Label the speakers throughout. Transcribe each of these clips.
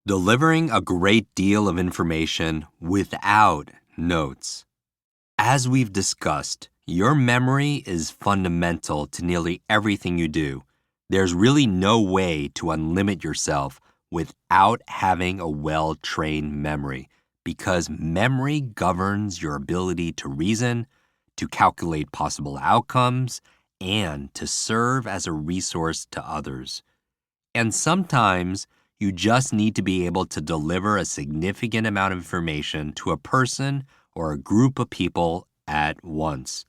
Speaker 1: Delivering a great deal of information without notes. As we've discussed, your memory is fundamental to nearly everything you do. There's really no way to unlimit yourself without having a well-trained memory, because memory governs your ability to reason, to calculate possible outcomes, and to serve as a resource to others. And sometimes you just need to be able to deliver a significant amount of information to a person or a group of people at once.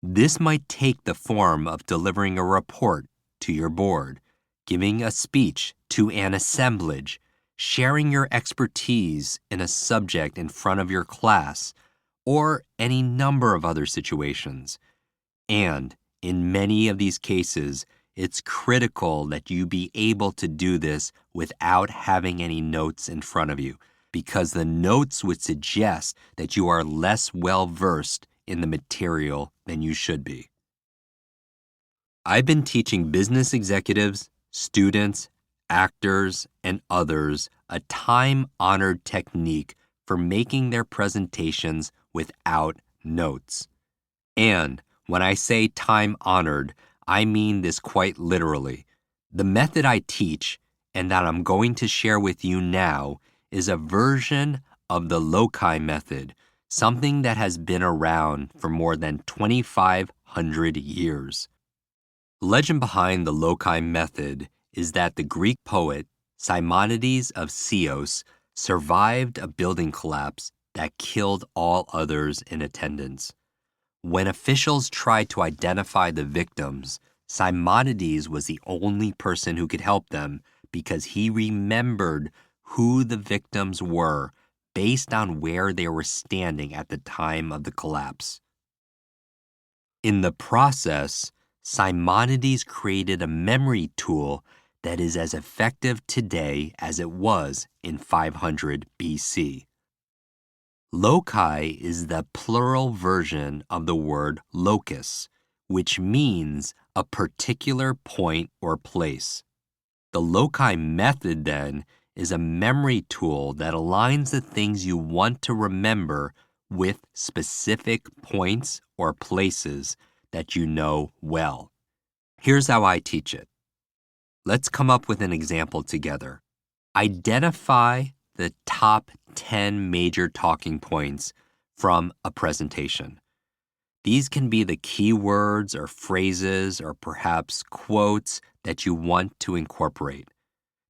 Speaker 1: This might take the form of delivering a report to your board, giving a speech to an assemblage, sharing your expertise in a subject in front of your class, or any number of other situations. And in many of these cases, it's critical that you be able to do this without having any notes in front of you, because the notes would suggest that you are less well-versed in the material than you should be. I've been teaching business executives, students, actors, and others a time-honored technique for making their presentations without notes. And when I say time-honored, I mean this quite literally. The method I teach, and that I'm going to share with you now, is a version of the loci method, something that has been around for more than 2,500 years. The legend behind the loci method is that the Greek poet Simonides of Chios survived a building collapse that killed all others in attendance. When officials tried to identify the victims, Simonides was the only person who could help them because he remembered who the victims were based on where they were standing at the time of the collapse. In the process, Simonides created a memory tool that is as effective today as it was in 500 BC. Loci is the plural version of the word locus, which means a particular point or place. The loci method, then, is a memory tool that aligns the things you want to remember with specific points or places that you know well. Here's how I teach it. Let's come up with an example together. Identify the top 10 major talking points from a presentation. These can be the keywords or phrases or perhaps quotes that you want to incorporate.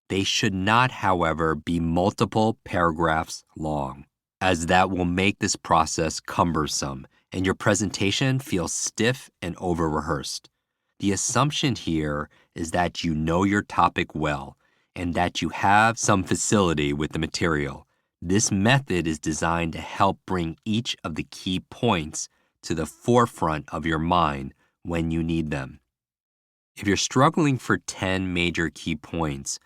Speaker 1: They should not, however, be multiple paragraphs long, as that will make this process cumbersome and your presentation feel stiff and over-rehearsed. The assumption here is that you know your topic well and that you have some facility with the material. This method is designed to help bring each of the key points to the forefront of your mind when you need them. If you're struggling for 10 major key points,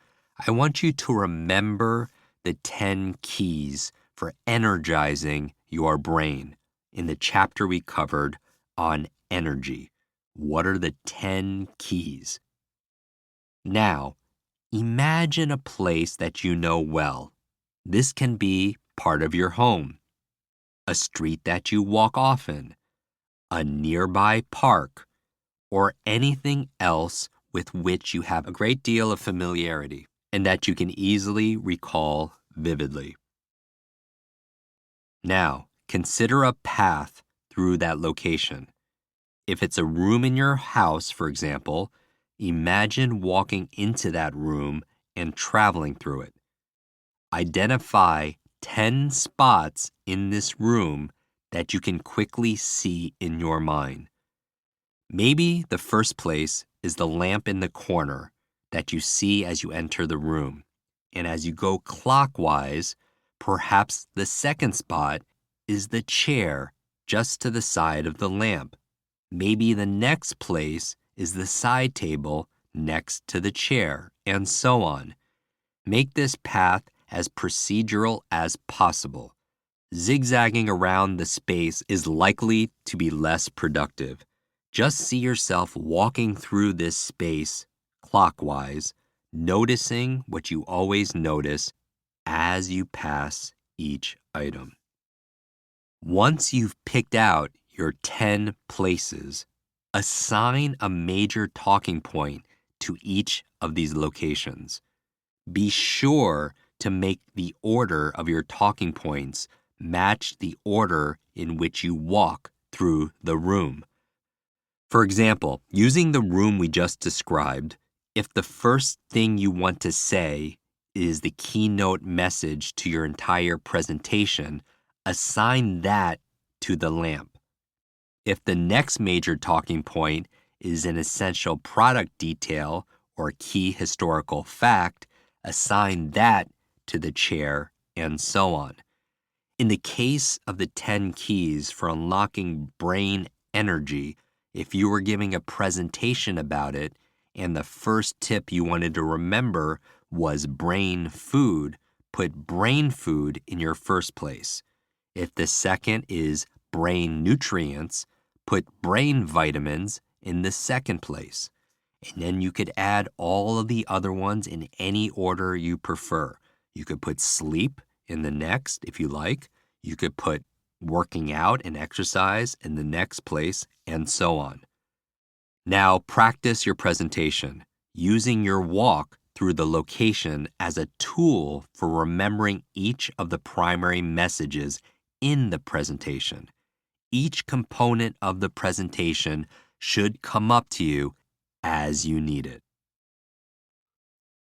Speaker 1: I want you to remember the 10 keys for energizing your brain in the chapter we covered on energy. What are the 10 keys? Now, imagine a place that you know well. This can be part of your home, a street that you walk often, a nearby park, or anything else with which you have a great deal of familiarity and that you can easily recall vividly. Now, consider a path through that location. If it's a room in your house, for example, imagine walking into that room and traveling through it. Identify 10 spots in this room that you can quickly see in your mind. Maybe the first place is the lamp in the corner that you see as you enter the room. And as you go clockwise, perhaps the second spot is the chair just to the side of the lamp. Maybe the next place is the side table next to the chair, and so on. Make this path as procedural as possible. Zigzagging around the space is likely to be less productive. Just see yourself walking through this space clockwise, noticing what you always notice as you pass each item. Once you've picked out your 10 places, assign a major talking point to each of these locations. Be sure to make the order of your talking points match the order in which you walk through the room. For example, using the room we just described, if the first thing you want to say is the keynote message to your entire presentation, assign that to the lamp. If the next major talking point is an essential product detail or key historical fact, assign that to the chair, and so on. In the case of the 10 keys for unlocking brain energy, if you were giving a presentation about it and the first tip you wanted to remember was brain food, put brain food in your first place. If the second is brain nutrients, put brain vitamins in the second place. And then you could add all of the other ones in any order you prefer. You could put sleep in the next if you like. You could put working out and exercise in the next place, and so on. Now practice your presentation, using your walk through the location as a tool for remembering each of the primary messages in the presentation. Each component of the presentation should come up to you as you need it.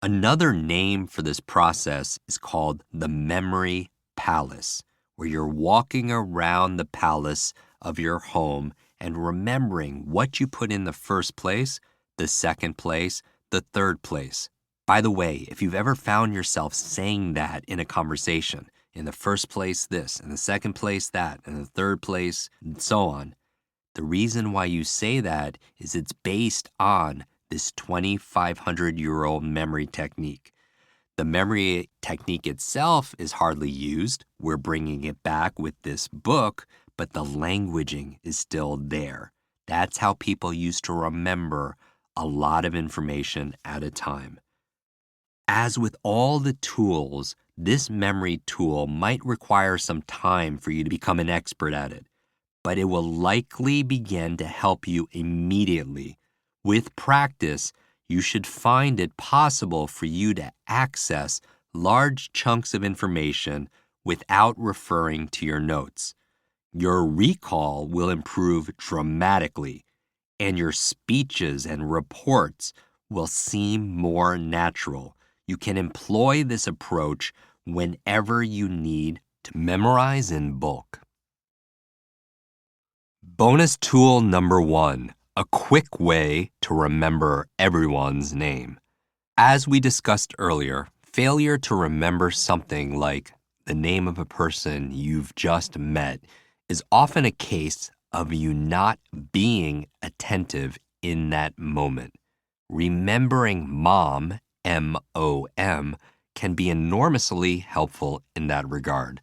Speaker 1: Another name for this process is called the memory palace, where you're walking around the palace of your home and remembering what you put in the first place, the second place, the third place. By the way, if you've ever found yourself saying that in a conversation, in the first place this, in the second place that, in the third place, and so on, the reason why you say that is it's based on this 2,500-year-old memory technique. The memory technique itself is hardly used. We're bringing it back with this book, but the languaging is still there. That's how people used to remember a lot of information at a time. As with all the tools, this memory tool might require some time for you to become an expert at it, but it will likely begin to help you immediately. With practice, you should find it possible for you to access large chunks of information without referring to your notes. Your recall will improve dramatically, and your speeches and reports will seem more natural. You can employ this approach whenever you need to memorize in bulk. Bonus tool number 1, a quick way to remember everyone's name. As we discussed earlier, failure to remember something like the name of a person you've just met is often a case of you not being attentive in that moment. Remembering mom, M-O-M, can be enormously helpful in that regard.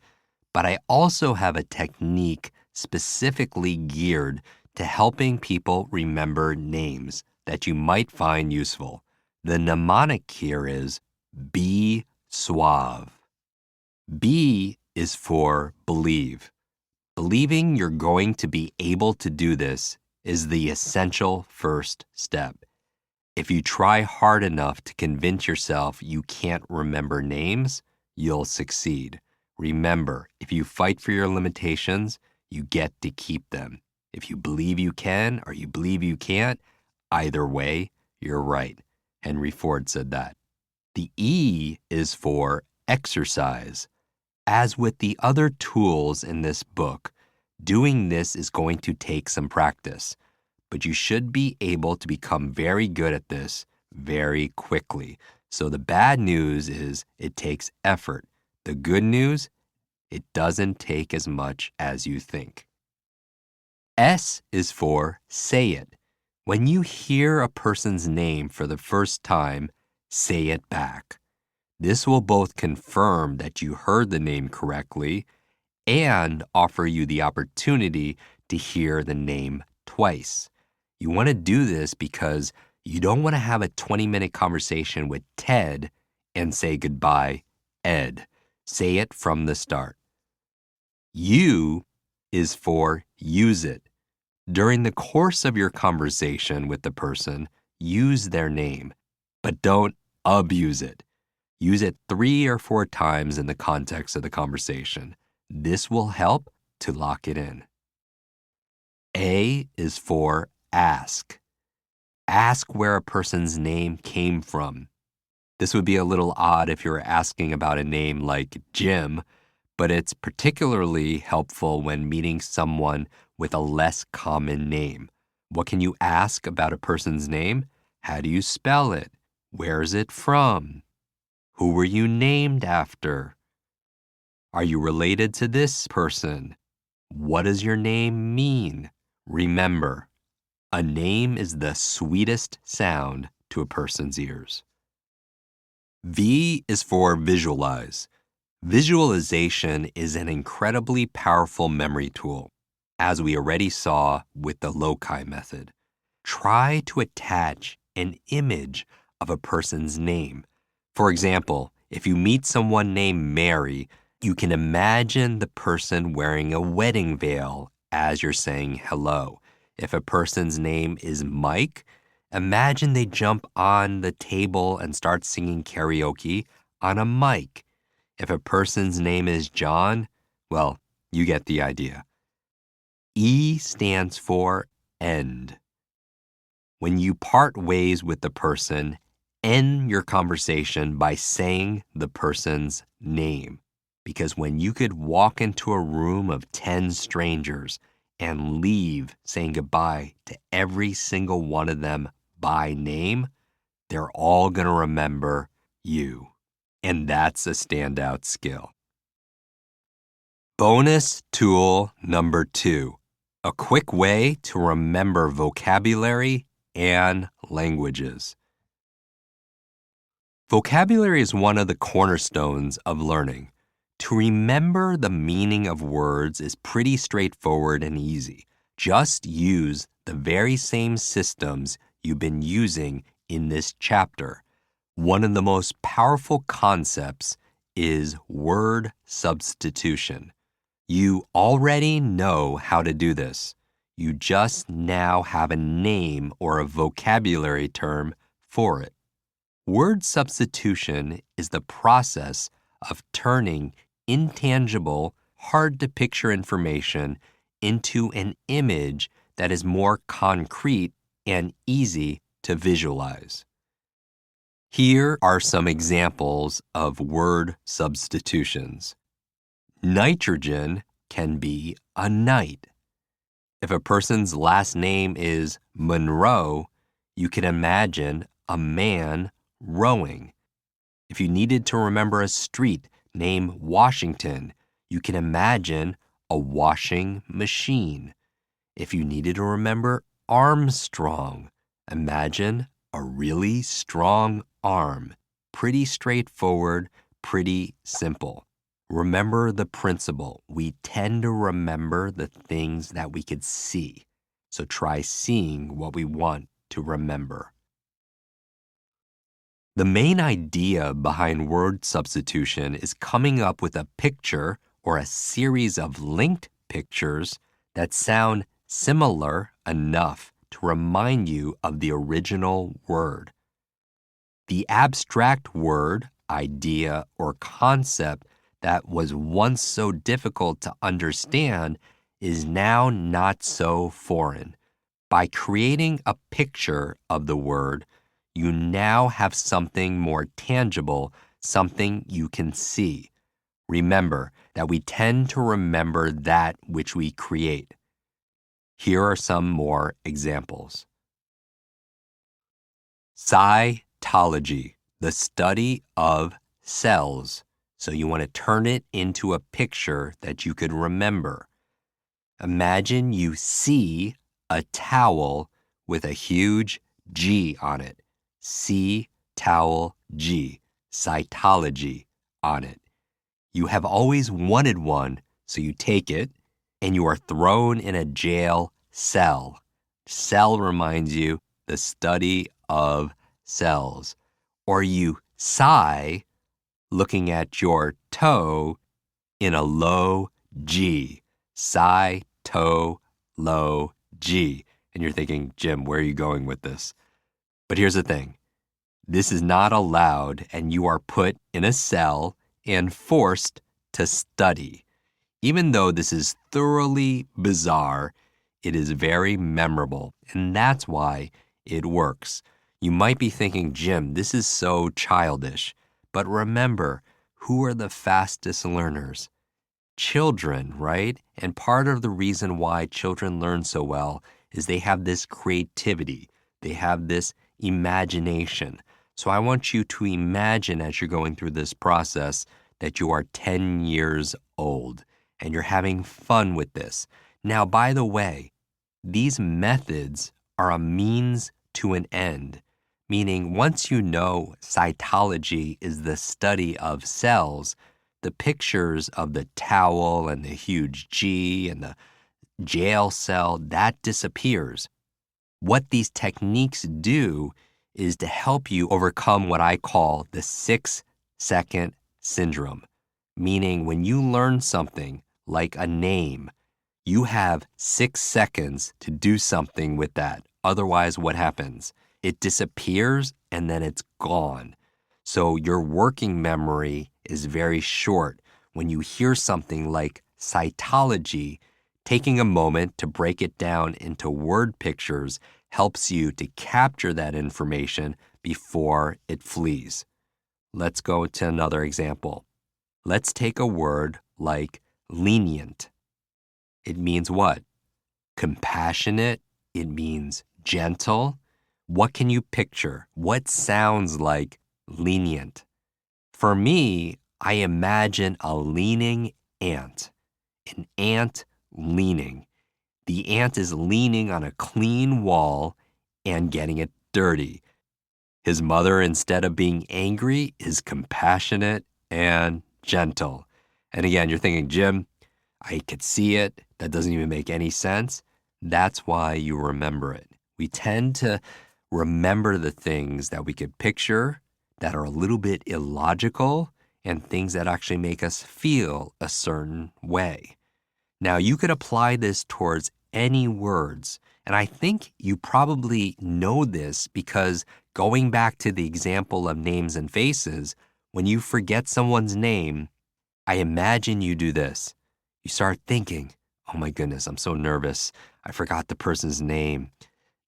Speaker 1: But I also have a technique specifically geared to helping people remember names that you might find useful. The mnemonic here is be suave. B is for believe. Believing you're going to be able to do this is the essential first step. If you try hard enough to convince yourself you can't remember names, you'll succeed. Remember, if you fight for your limitations, you get to keep them. If you believe you can or you believe you can't, either way, you're right. Henry Ford said that. The E is for exercise. As with the other tools in this book, doing this is going to take some practice, but you should be able to become very good at this very quickly. So the bad news is it takes effort. The good news, it doesn't take as much as you think. S is for say it. When you hear a person's name for the first time, say it back. This will both confirm that you heard the name correctly and offer you the opportunity to hear the name twice. You want to do this because You don't want to have a 20-minute conversation with Ted and say goodbye, Ed. Say it from the start. U is for use it. During the course of your conversation with the person, use their name, but don't abuse it. Use it 3 or 4 times in the context of the conversation. This will help to lock it in. A is for ask. Ask where a person's name came from. This would be a little odd if you were asking about a name like Jim, but it's particularly helpful when meeting someone with a less common name. What can you ask about a person's name? How do you spell it? Where's it from? Who were you named after? Are you related to this person? What does your name mean? Remember, a name is the sweetest sound to a person's ears. V is for visualize. Visualization is an incredibly powerful memory tool, as we already saw with the loci method. Try to attach an image of a person's name. For example, if you meet someone named Mary, you can imagine the person wearing a wedding veil as you're saying hello. If a person's name is Mike, imagine they jump on the table and start singing karaoke on a mic. If a person's name is John, well, you get the idea. E stands for end. When you part ways with the person, end your conversation by saying the person's name. Because when you could walk into a room of 10 strangers and leave saying goodbye to every single one of them by name, they're all going to remember you. And that's a standout skill. Bonus tool number 2, a quick way to remember vocabulary and languages. Vocabulary is one of the cornerstones of learning. To remember the meaning of words is pretty straightforward and easy. Just use the very same systems you've been using in this chapter. One of the most powerful concepts is word substitution. You already know how to do this. You just now have a name or a vocabulary term for it. Word substitution is the process of turning intangible, hard-to-picture information into an image that is more concrete and easy to visualize. Here are some examples of word substitutions. Nitrogen can be a night. If a person's last name is Monroe, you can imagine a man rowing. If you needed to remember a street named Washington, you can imagine a washing machine. If you needed to remember Armstrong, imagine a really strong arm. Pretty straightforward, pretty simple. Remember the principle. We tend to remember the things that we could see. So try seeing what we want to remember. The main idea behind word substitution is coming up with a picture or a series of linked pictures that sound similar enough to remind you of the original word. The abstract word, idea, or concept that was once so difficult to understand is now not so foreign. By creating a picture of the word, you now have something more tangible, something you can see. Remember that we tend to remember that which we create. Here are some more examples. Cytology, the study of cells. So you want to turn it into a picture that you could remember. Imagine you see a towel with a huge G on it. C, towel, G, cytology on it. You have always wanted one, so you take it, and you are thrown in a jail cell. Cell reminds you the study of cells. Or you sigh looking at your toe in a low G. Sigh, toe, low G. And you're thinking, Jim, where are you going with this? But here's the thing. This is not allowed, and you are put in a cell and forced to study. Even though this is thoroughly bizarre, it is very memorable, and that's why it works. You might be thinking, Jim, this is so childish. But remember, who are the fastest learners? Children, right? And part of the reason why children learn so well is they have this creativity. They have this imagination. So I want you to imagine as you're going through this process that you are 10 years old and you're having fun with this. Now, by the way, these methods are a means to an end, meaning once you know cytology is the study of cells, the pictures of the towel and the huge G and the jail cell, that disappears. What these techniques do is to help you overcome what I call the 6-second syndrome, meaning when you learn something like a name, you have 6 seconds to do something with that. Otherwise, what happens? It disappears and then it's gone. So your working memory is very short. When you hear something like cytology, taking a moment to break it down into word pictures helps you to capture that information before it flees. Let's go to another example. Let's take a word like lenient. It means what? Compassionate. It means gentle. What can you picture? What sounds like lenient? For me, I imagine a leaning ant. An ant leaning. The ant is leaning on a clean wall and getting it dirty. His mother, instead of being angry, is compassionate and gentle. And again, you're thinking, Jim, I could see it. That doesn't even make any sense. That's why you remember it. We tend to remember the things that we could picture that are a little bit illogical and things that actually make us feel a certain way. Now, you could apply this towards any words, and I think you probably know this because going back to the example of names and faces, when you forget someone's name, I imagine you do this. You start thinking, oh my goodness, I'm so nervous. I forgot the person's name.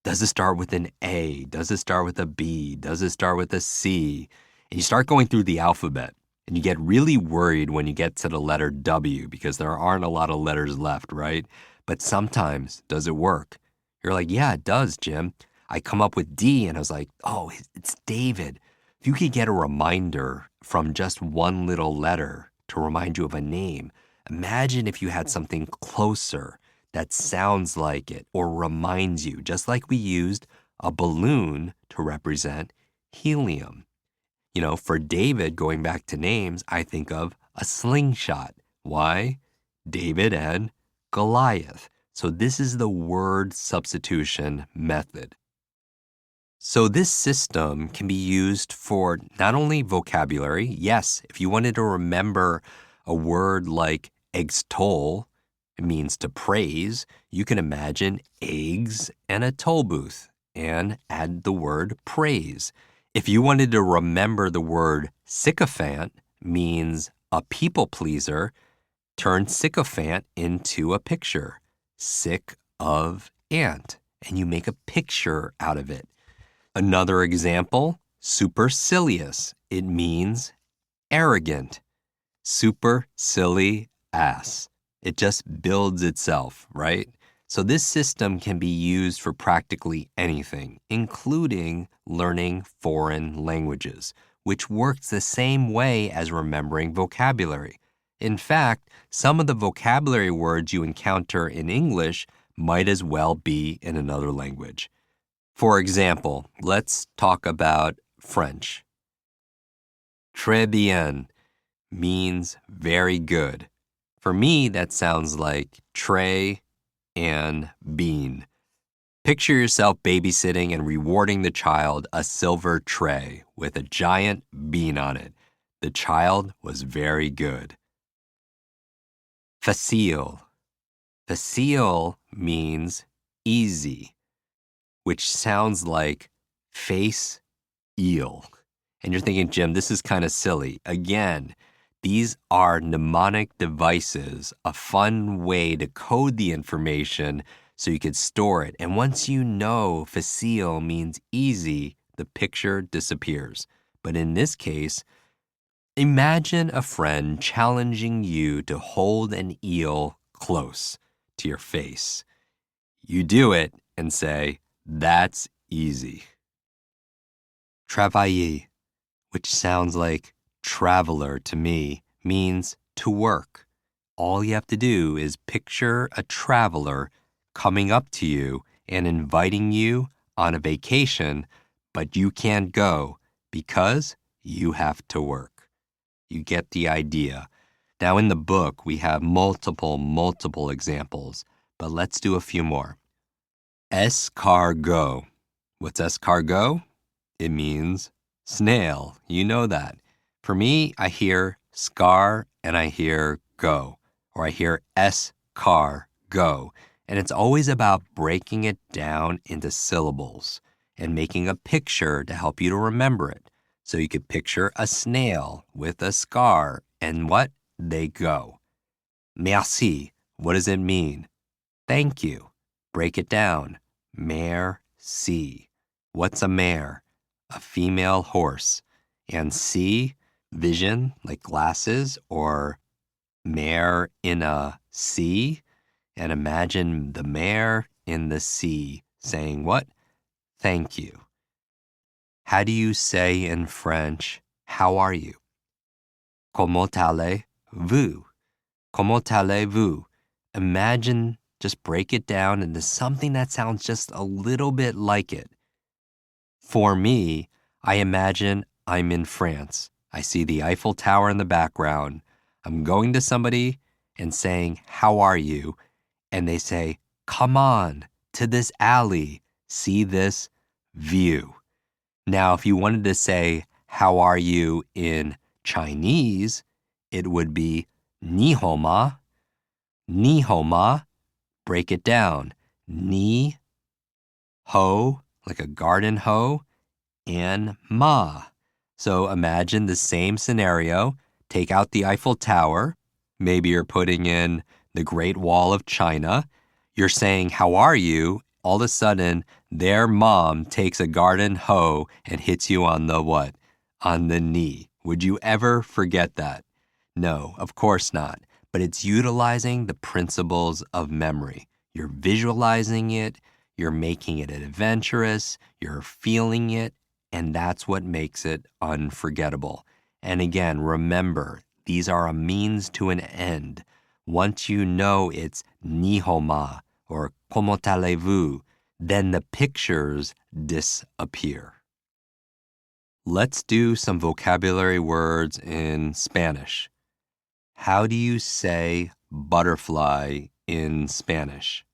Speaker 1: Does it start with an A? Does it start with a B? Does it start with a C? And you start going through the alphabet. And you get really worried when you get to the letter W because there aren't a lot of letters left, right? But sometimes, does it work? You're like, yeah, it does, Jim. I come up with D and I was like, oh, it's David. If you could get a reminder from just one little letter to remind you of a name, imagine if you had something closer that sounds like it or reminds you, just like we used a balloon to represent helium. You know, for David, going back to names, I think of a slingshot. Why? David and Goliath. So this is the word substitution method. So this system can be used for not only vocabulary. Yes, if you wanted to remember a word like extol, it means to praise, you can imagine eggs and a toll booth and add the word praise. If you wanted to remember the word sycophant means a people pleaser, turn sycophant into a picture. Sick of ant. And you make a picture out of it. Another example, supercilious. It means arrogant. Super silly ass. It just builds itself, right? So this system can be used for practically anything, including learning foreign languages, which works the same way as remembering vocabulary. In fact, some of the vocabulary words you encounter in English might as well be in another language. For example, let's talk about French. Très bien means very good. For me, that sounds like tray and bean. Picture yourself babysitting and rewarding the child a silver tray with a giant bean on it. The child was very good. Facile. Facile means easy, which sounds like face eel. And you're thinking, Jim, this is kind of silly. Again, these are mnemonic devices, a fun way to code the information so you could store it. And once you know facile means easy, the picture disappears. But in this case, imagine a friend challenging you to hold an eel close to your face. You do it and say, that's easy. Travailler, which sounds like traveler to me, means to work. All you have to do is picture a traveler coming up to you and inviting you on a vacation, but you can't go because you have to work. You get the idea. Now in the book, we have multiple examples, but let's do a few more. Escargot. What's escargot? It means snail. You know that. For me, I hear scar and I hear go, or I hear escargot. And it's always about breaking it down into syllables and making a picture to help you to remember it. So you could picture a snail with a scar and what? They go. Merci. What does it mean? Thank you. Break it down. Mare-see. What's a mare? A female horse. And see, vision, like glasses, or mare in a sea. And imagine the mare in the sea saying what? Thank you. How do you say in French, how are you? Comment allez-vous? Comment allez-vous? Imagine, just break it down into something that sounds just a little bit like it. For me, I imagine I'm in France. I see the Eiffel Tower in the background. I'm going to somebody and saying, how are you? And they say, come on, to this alley, see this view. Now, if you wanted to say, how are you in Chinese, it would be ni hou ma. Ni hou ma. Break it down. Ni, ho, like a garden hoe, and ma. So imagine the same scenario. Take out the Eiffel Tower. Maybe you're putting in the Great Wall of China. You're saying, how are you? All of a sudden, their mom takes a garden hoe and hits you on the what? On the knee. Would you ever forget that? No, of course not. But it's utilizing the principles of memory. You're visualizing it, you're making it adventurous, you're feeling it, and that's what makes it unforgettable. And again, remember, these are a means to an end. Once you know it's ni hou ma or comment allez-vous, then the pictures disappear. Let's do some vocabulary words in Spanish. How do you say butterfly in Spanish?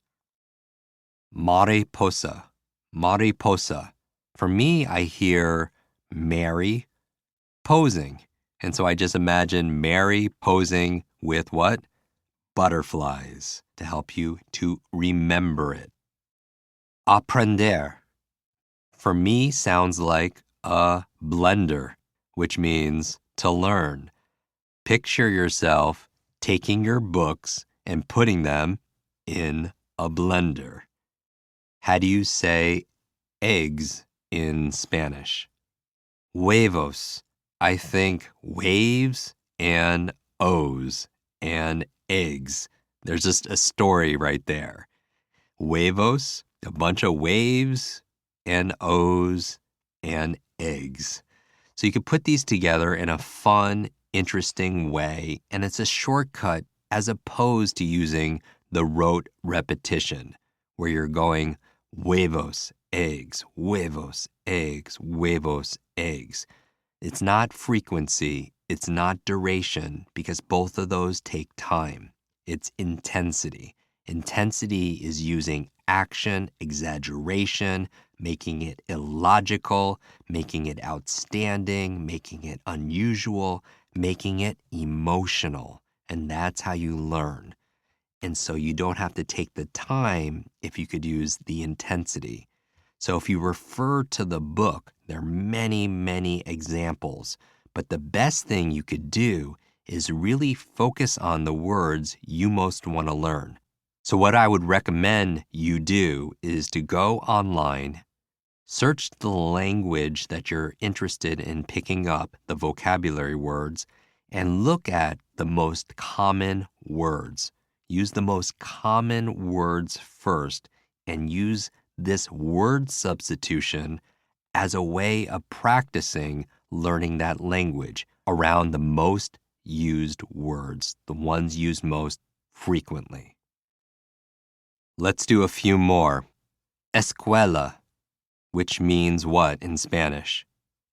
Speaker 1: Mariposa. Mariposa. For me, I hear Mary posing. And so I just imagine Mary posing with what? Butterflies, to help you to remember it. Aprender. For me, sounds like a blender, which means to learn. Picture yourself taking your books and putting them in a blender. How do you say eggs in Spanish? Huevos. I think waves and O's and eggs. There's just a story right there. Huevos, a bunch of waves and O's and eggs. So you could put these together in a fun, interesting way, and it's a shortcut as opposed to using the rote repetition, where you're going huevos, eggs, huevos, eggs, huevos, eggs. It's not frequency, it's not duration, because both of those take time. It's intensity. Intensity is using action, exaggeration, making it illogical, making it outstanding, making it unusual, making it emotional. And that's how you learn. And so you don't have to take the time if you could use the intensity. So if you refer to the book, there are many, many examples. But the best thing you could do is really focus on the words you most want to learn. So what I would recommend you do is to go online, search the language that you're interested in picking up, the vocabulary words, and look at the most common words. Use the most common words first and use this word substitution as a way of practicing learning that language around the most used words, the ones used most frequently. Let's do a few more. Escuela, which means what in Spanish?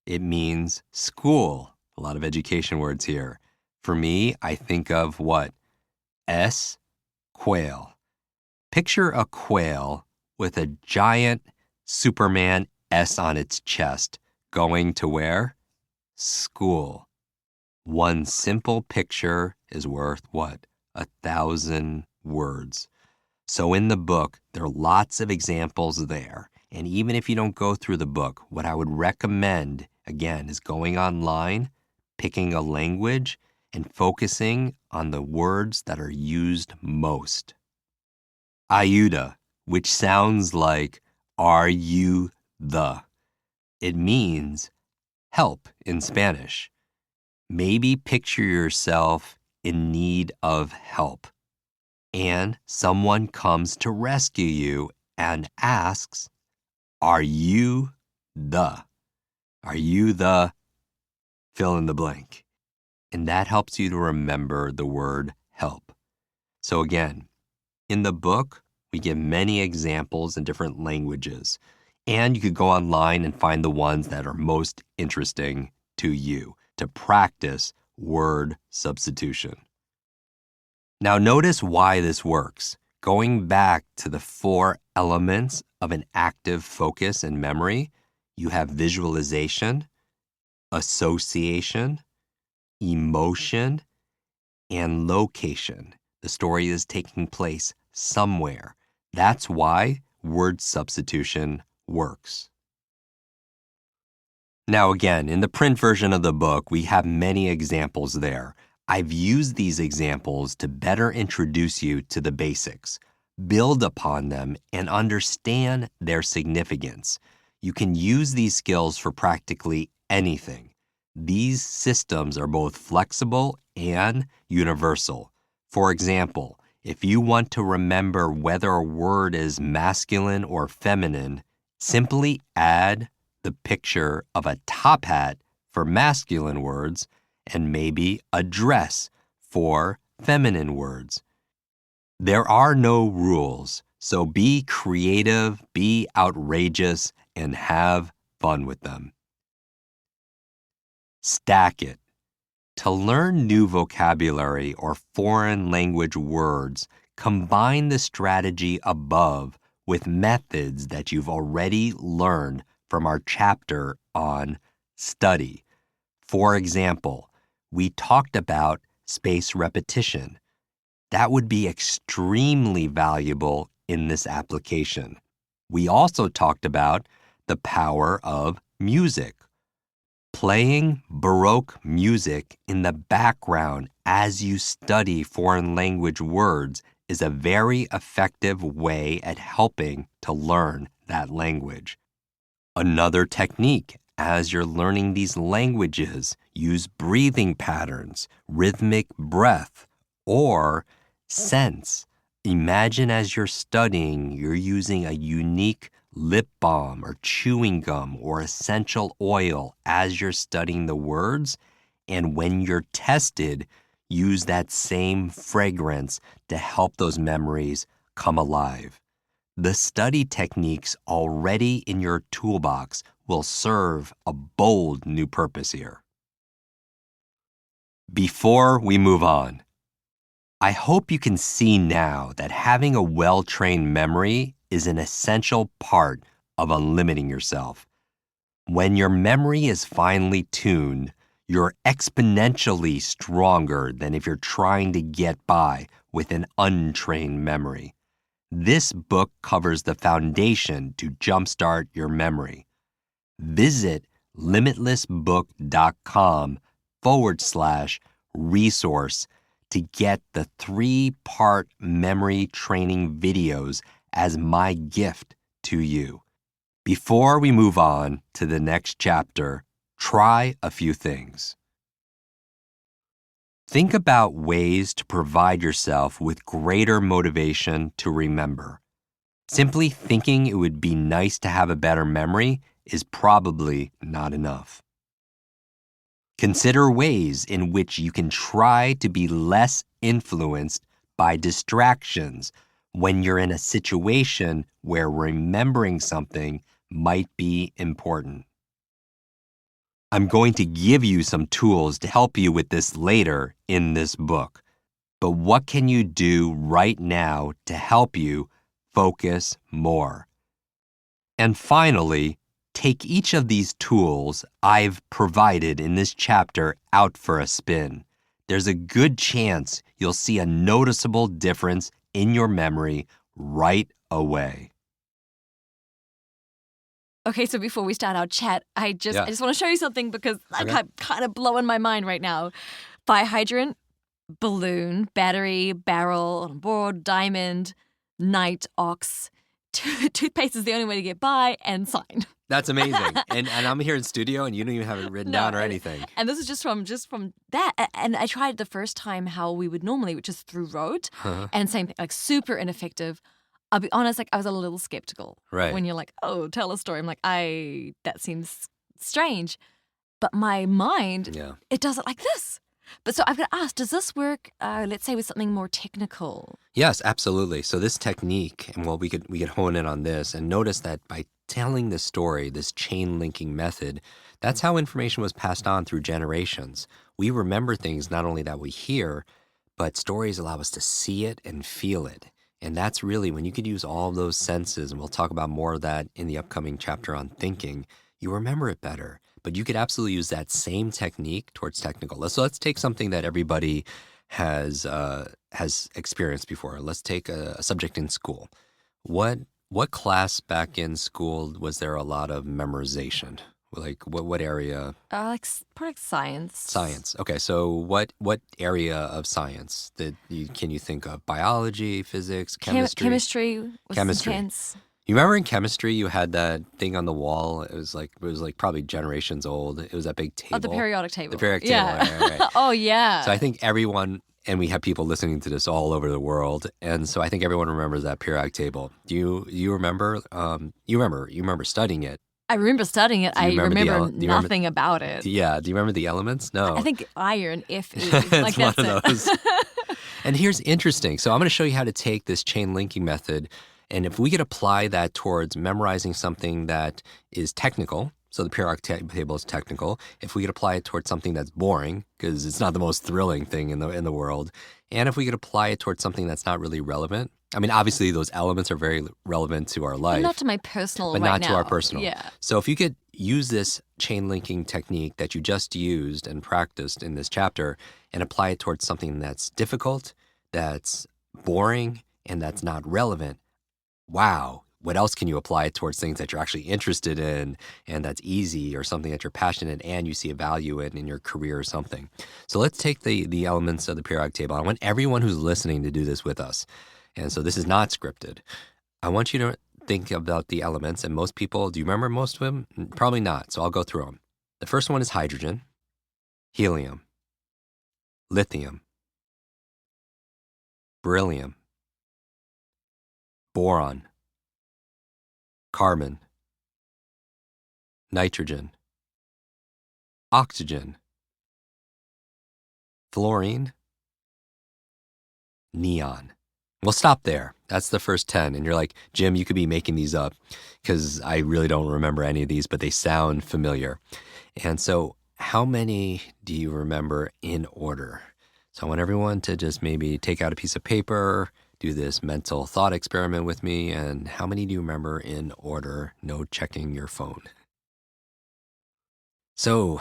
Speaker 1: It means school. A lot of education words here. For me, I think of what? Quail. Picture a quail with a giant Superman S on its chest going to where? School. One simple picture is worth what? 1,000 words. So in the book, there are lots of examples there. And even if you don't go through the book, what I would recommend, again, is going online, picking a language, and focusing on the words that are used most. Ayuda, which sounds like, are you the? It means help in Spanish. Maybe picture yourself in need of help, and someone comes to rescue you and asks, are you the? Are you the fill in the blank? And that helps you to remember the word help. So again, in the book, we give many examples in different languages, and you could go online and find the ones that are most interesting to you to practice word substitution. Now notice why this works. Going back to the 4 elements of an active focus and memory, you have visualization, association, emotion, and location. The story is taking place somewhere. That's why word substitution works. Now again, in the print version of the book, we have many examples there. I've used these examples to better introduce you to the basics, build upon them, and understand their significance. You can use these skills for practically anything. These systems are both flexible and universal. For example, if you want to remember whether a word is masculine or feminine, simply add the picture of a top hat for masculine words and maybe a dress for feminine words. There are no rules, so be creative, be outrageous, and have fun with them. Stack it. To learn new vocabulary or foreign language words, combine the strategy above with methods that you've already learned from our chapter on study. For example, we talked about space repetition. That would be extremely valuable in this application. We also talked about the power of music. Playing Baroque music in the background as you study foreign language words is a very effective way at helping to learn that language. Another technique, as you're learning these languages, use breathing patterns, rhythmic breath, or sense. Imagine as you're studying, you're using a unique lip balm or chewing gum or essential oil as you're studying the words, and when you're tested, use that same fragrance to help those memories come alive. The study techniques already in your toolbox will serve a bold new purpose here. Before we move on, I hope you can see now that having a well-trained memory is an essential part of unlimiting yourself. When your memory is finely tuned, you're exponentially stronger than if you're trying to get by with an untrained memory. This book covers the foundation to jumpstart your memory. Visit limitlessbook.com/resource to get the 3-part memory training videos as my gift to you. Before we move on to the next chapter, try a few things. Think about ways to provide yourself with greater motivation to remember. Simply thinking it would be nice to have a better memory is probably not enough. Consider ways in which you can try to be less influenced by distractions when you're in a situation where remembering something might be important. I'm going to give you some tools to help you with this later in this book. But what can you do right now to help you focus more? And finally, take each of these tools I've provided in this chapter out for a spin. There's a good chance you'll see a noticeable difference in your memory right away.
Speaker 2: Okay, so before we start our chat, I just want to show you something because I'm kind of blowing my mind right now. Fire hydrant, balloon, battery, barrel, on board, diamond, knight, ox, toothpaste is the only way to get by, and sign.
Speaker 1: That's amazing. And I'm here in studio and you don't even have it written down or anything.
Speaker 2: And this is just from that. And I tried the first time how we would normally, which is through rote. And same thing, like super ineffective. I'll be honest, like I was a little skeptical.
Speaker 1: Right.
Speaker 2: When you're like, oh, tell a story. I'm like, that seems strange. But my mind, it does it like this. But so I've got to ask, does this work, let's say, with something more technical?
Speaker 1: Yes, absolutely. So this technique, and we could hone in on this and notice that by telling this story, this chain linking method, that's how information was passed on through generations. We remember things not only that we hear, but stories allow us to see it and feel it. And that's really when you could use all of those senses, and we'll talk about more of that in the upcoming chapter on thinking, you remember it better. But you could absolutely use that same technique towards technical. So let's take something that everybody has experienced before. Let's take a subject in school. What class back in school was there a lot of memorization? Like what area?
Speaker 2: Probably science.
Speaker 1: Science. Okay, so what area of science can you think of? Biology, physics, chemistry?
Speaker 2: Chemistry was intense.
Speaker 1: You remember in chemistry you had that thing on the wall? It was like probably generations old. It was that big table.
Speaker 2: Oh, the periodic table.
Speaker 1: The periodic table.
Speaker 2: Yeah.
Speaker 1: Right.
Speaker 2: Oh, yeah.
Speaker 1: So I think everyone, and we have people listening to this all over the world, and so I think everyone remembers that periodic table. Do you remember? You remember studying it.
Speaker 2: I remember studying it. I remember nothing about it.
Speaker 1: Yeah. Do you remember the elements? No.
Speaker 2: I think iron, Fe.
Speaker 1: It's one of those. And here's interesting. So I'm going to show you how to take this chain linking method. And if we could apply that towards memorizing something that is technical, so the periodic table is technical. If we could apply it towards something that's boring, because it's not the most thrilling thing in the world, and if we could apply it towards something that's not really relevant. I mean, obviously those elements are very relevant to our life.
Speaker 2: But not to my personal
Speaker 1: but
Speaker 2: right
Speaker 1: not
Speaker 2: now.
Speaker 1: to our personal.
Speaker 2: Yeah.
Speaker 1: So if you could use this chain linking technique that you just used and practiced in this chapter and apply it towards something that's difficult, that's boring, and that's not relevant, wow, what else can you apply it towards things that you're actually interested in and that's easy or something that you're passionate and you see a value in your career or something? So let's take the elements of the periodic table. I want everyone who's listening to do this with us. And so this is not scripted. I want you to think about the elements, and most people, do you remember most of them? Probably not, so I'll go through them. The first one is hydrogen, helium, lithium, beryllium, boron, carbon, nitrogen, oxygen, fluorine, neon. We'll stop there. That's the first 10. And you're like, Jim, you could be making these up because I really don't remember any of these, but they sound familiar. And so how many do you remember in order? So I want everyone to just maybe take out a piece of paper, do this mental thought experiment with me. And how many do you remember in order? No checking your phone. So,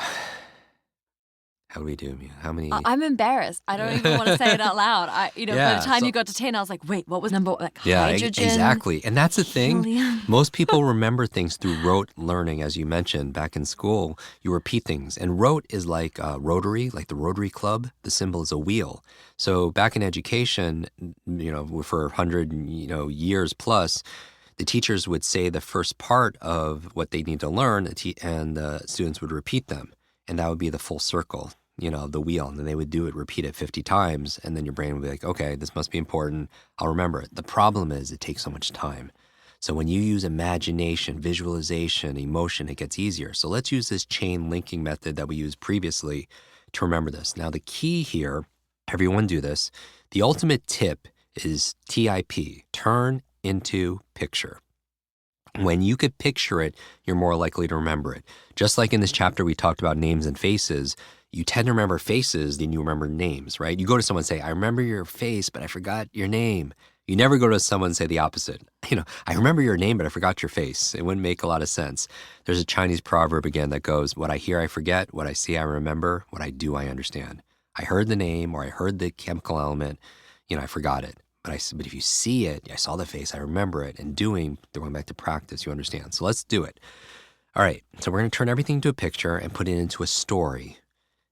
Speaker 1: how do we do? How many?
Speaker 2: I'm embarrassed. I don't even want to say it out loud. By the time you got to 10, I was like, wait, what was number? Like hydrogen?
Speaker 1: Exactly. And that's the thing.
Speaker 2: Helium.
Speaker 1: Most people remember things through rote learning, as you mentioned. Back in school, you repeat things. And rote is like Rotary, like the Rotary Club. The symbol is a wheel. So back in education, for 100, years plus, the teachers would say the first part of what they need to learn, and the students would repeat them. And that would be the full circle, the wheel. And then they would repeat it 50 times. And then your brain would be like, okay, this must be important. I'll remember it. The problem is it takes so much time. So when you use imagination, visualization, emotion, it gets easier. So let's use this chain linking method that we used previously to remember this. Now, the key here, everyone do this. The ultimate tip is TIP, turn into picture. When you could picture it, you're more likely to remember it. Just like in this chapter, we talked about names and faces. You tend to remember faces than you remember names, right? You go to someone and say, I remember your face, but I forgot your name. You never go to someone and say the opposite. I remember your name, but I forgot your face. It wouldn't make a lot of sense. There's a Chinese proverb again that goes, what I hear, I forget. What I see, I remember. What I do, I understand. I heard the name or I heard the chemical element, I forgot it. But if you see it, I saw the face, I remember it, and going back to practice, you understand. So let's do it. All right, so we're going to turn everything into a picture and put it into a story.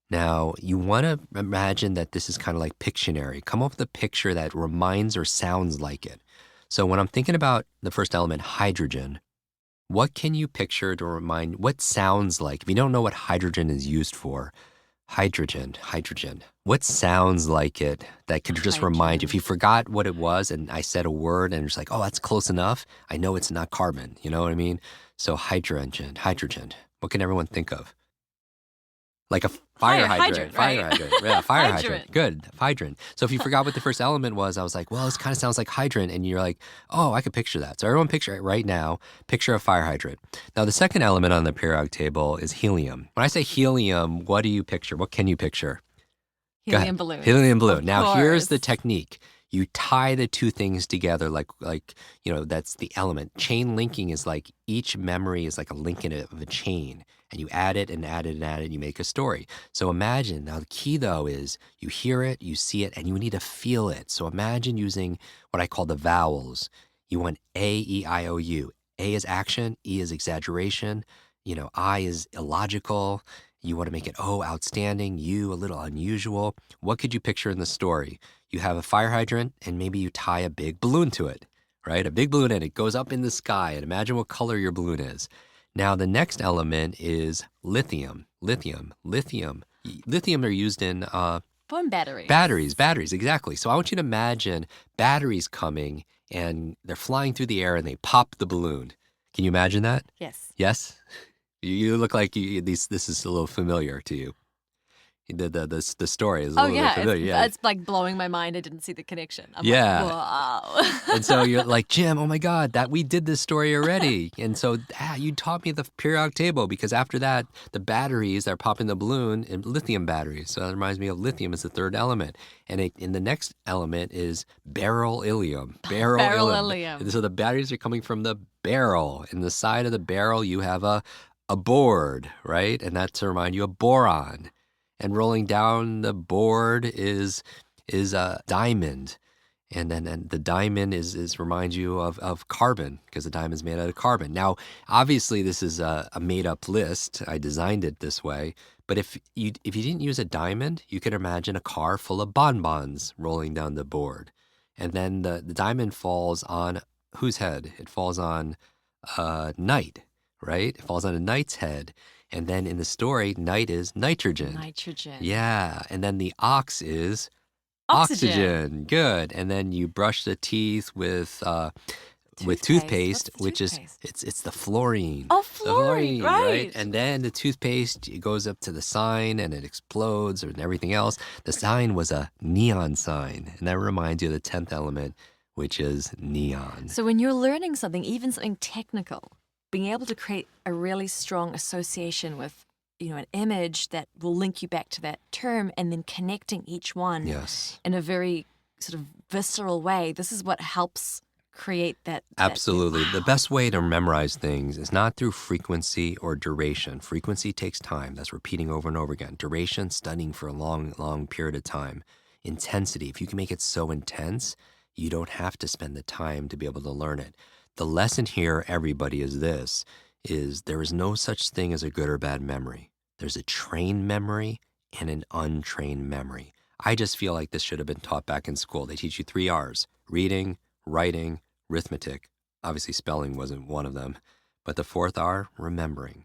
Speaker 1: Now, you want to imagine that this is kind of like Pictionary. Come up with a picture that reminds or sounds like it. So when I'm thinking about the first element, hydrogen, what can you picture to remind, what sounds like? If you don't know what hydrogen is used for, hydrogen. What sounds like it that could just remind you? If you forgot what it was and I said a word and it's like, oh, that's close enough. I know it's not carbon. You know what I mean? So hydrogen. What can everyone think of? Like a fire hydrant. Yeah, fire hydrant. Good, hydrant. So if you forgot what the first element was, I was like, well, this kind of sounds like hydrant. And you're like, oh, I could picture that. So everyone picture it right now. Picture a fire hydrant. Now, the second element on the periodic table is helium. When I say helium, what do you picture? What can you picture?
Speaker 2: Helium balloon.
Speaker 1: Helium balloon. Now, here's the technique. You tie the two things together like that's the element. Chain linking is like each memory is like a link of a chain. And you add it and add it and add it, and you make a story. So imagine, now the key though is you hear it, you see it, and you need to feel it. So imagine using what I call the vowels. You want A, E, I, O, U. A is action, E is exaggeration, I is illogical. You want to make it O, outstanding, U, a little unusual. What could you picture in the story? You have a fire hydrant, and maybe you tie a big balloon to it, right? A big balloon, and it goes up in the sky, and imagine what color your balloon is. Now, the next element is lithium. Lithium are used in
Speaker 2: phone batteries.
Speaker 1: Batteries, exactly. So I want you to imagine batteries coming and they're flying through the air and they pop the balloon. Can you imagine that?
Speaker 2: Yes.
Speaker 1: Yes? You look like this is a little familiar to you. The story is a little bit familiar.
Speaker 2: It's like blowing my mind. I didn't see the connection. I'm like, wow.
Speaker 1: And so you're like, Jim, oh my God, that we did this story already. And so you taught me the periodic table because after that, the batteries that are popping the balloon and lithium batteries. So that reminds me of lithium as the third element. And in the next element is beryllium. Beryllium. And so the batteries are coming from the barrel. In the side of the barrel, you have a board, right? And that's to remind you of boron. And rolling down the board is a diamond. And then the diamond is reminds you of carbon because the diamond is made out of carbon. Now, obviously, this is a made-up list. I designed it this way. But if you didn't use a diamond, you could imagine a car full of bonbons rolling down the board. And then the diamond falls on whose head? It falls on Knight, right? It falls on a knight's head. And then in the story, night is nitrogen. Yeah. And then the ox is oxygen. Good. And then you brush the teeth with toothpaste, which is it's the fluorine.
Speaker 2: Oh, fluorine, right.
Speaker 1: And then the toothpaste, it goes up to the sign and it explodes and everything else. The sign was a neon sign. And that reminds you of the 10th element, which is neon.
Speaker 2: So when you're learning something, even something technical, being able to create a really strong association with, an image that will link you back to that term and then connecting each one in a very sort of visceral way, this is what helps create that.
Speaker 1: Absolutely.
Speaker 2: Wow.
Speaker 1: The best way to memorize things is not through frequency or duration. Frequency takes time. That's repeating over and over again. Duration, studying for a long, long period of time. Intensity, if you can make it so intense, you don't have to spend the time to be able to learn it. The lesson here, everybody, is this, is there is no such thing as a good or bad memory. There's a trained memory and an untrained memory. I just feel like this should have been taught back in school. They teach you 3 R's: reading, writing, arithmetic. Obviously, spelling wasn't one of them. But the 4th R, remembering,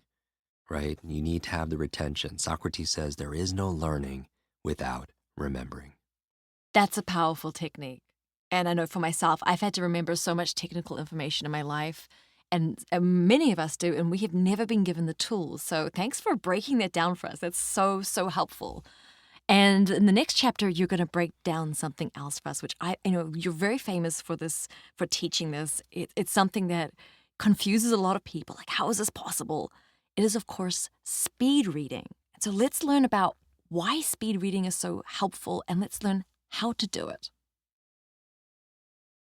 Speaker 1: right? You need to have the retention. Socrates says there is no learning without remembering.
Speaker 2: That's a powerful technique. And I know for myself, I've had to remember so much technical information in my life, and many of us do, and we have never been given the tools. So thanks for breaking that down for us. That's so, so helpful. And in the next chapter, you're going to break down something else for us, which you're very famous for this, for teaching this. It's something that confuses a lot of people. Like, how is this possible? It is, of course, speed reading. And so let's learn about why speed reading is so helpful, and let's learn how to do it.